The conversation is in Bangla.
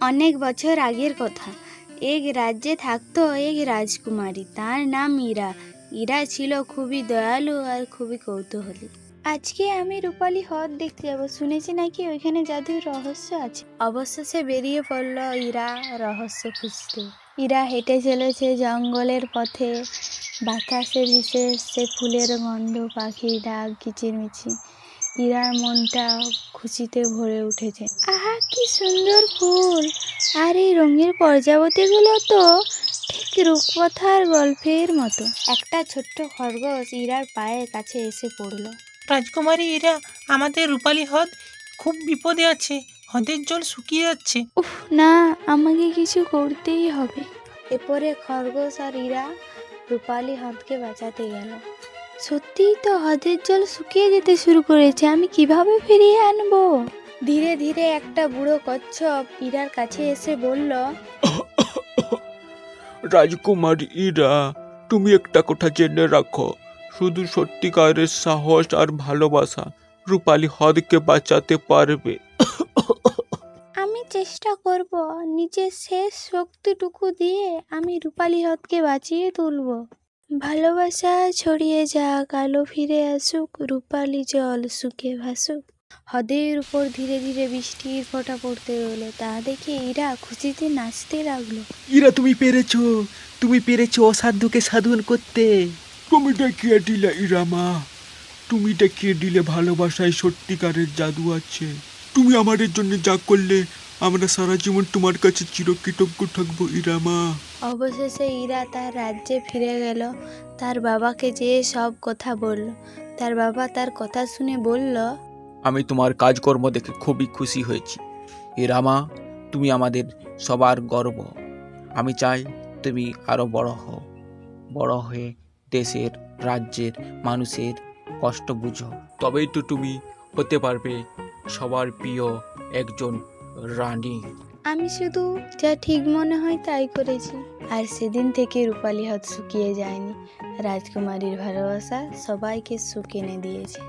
অনেক বছর আগের কথা। এক রাজ্যে থাকতো এক রাজকুমারী, তার নাম ইরা। ইরা ছিল খুবই দয়ালু আর খুবই কৌতূহলী। আজকে আমি রূপালী হ্রদ দেখতে যাবো, শুনেছি নাকি ওইখানে জাদুর রহস্য আছে। অবশ্য সে বেরিয়ে পড়ল ইরা রহস্য খুঁজতে। ইরা হেঁটে চলেছে জঙ্গলের পথে, বাতাসে ভেসে সে ফুলের গন্ধ, পাখির ডাক, কিচিরমিচির। ইরার মনটা খুশিতে ভরে উঠেছে। আহা, কি সুন্দর ফুল! আর এই রঙের প্রজাপতিগুলো তো ঠিক রূপকথার গল্পের মতো। একটা ছোট্ট খরগোশ ইরার পায়ের কাছে এসে পড়ল। রাজকুমারী ইরা, আমাদের রূপালী হ্রদ খুব বিপদে আছে। হ্রদের জল শুকিয়ে যাচ্ছে। উফ না, আমাকে কিছু করতেই হবে। এরপরে খরগোশ আর ইরা রূপালী হ্রদকে বাঁচাতে গেল। সত্যিই তো হ্রদের জল শুকিয়ে যেতে শুরু করেছে, আমি কিভাবে ফিরিয়ে আনবো? ধীরে ধীরে একটা বুড়ো কচ্ছপ ইরার কাছে এসে বলল, রাজকুমারী ইরা, তুমি একটা কথা জেনে রাখো, শুধু সত্যিকারের সাহস আর ভালোবাসা রূপালী হ্রদকে বাঁচাতে পারবে। আমি চেষ্টা করব, নিজের শেষ শক্তিটুকু দিয়ে আমি রূপালী হ্রদকে বাঁচিয়ে তুলব। ভালোবাসা ছড়িয়ে যাক, আলো ফিরে আসুক, রূপালী জল শুকে ভাসুক। হ্রদের উপর ধীরে ধীরে বৃষ্টির ফোঁটা পড়তে রইল। তা দেখে ইরা খুশিতে নাচতে লাগলো। ইরা, তুমি পেরেছো অসাধ্যকে সাধন করতে। তুমি দেখিয়ে দিলে ইরামা, তুমি দেখিয়ে দিলে ভালোবাসায় সত্যিকারের জাদু আছে। তুমি আমাদের জন্য যা করলে, আমরা সারা জীবন তোমার কাছে চিরকৃতজ্ঞ থাকবো ইরামা। অবশেষে ইরা তার রাজ্যে ফিরে গেল। তার বাবাকে যেয়ে সব কথা বলল। তার বাবা তার কথা শুনে বলল, আমি তোমার কাজকর্ম দেখে খুবই খুশি হয়েছি ইরামা, তুমি আমাদের সবার গর্ব। আমি চাই তুমি আরো বড় হয়ে দেশের, রাজ্যের মানুষের কষ্ট বুঝো। তবেই তো তুমি হতে পারবে সবার প্রিয় একজন রানী। আমি শুধু যা ঠিক মনে হয় তাই করেছি। আর সেদিন থেকে রূপালী হ্রদ শুকিয়ে যায়নি। রাজকুমারীর ভালোবাসা সবাইকে সুখ এনে দিয়েছে।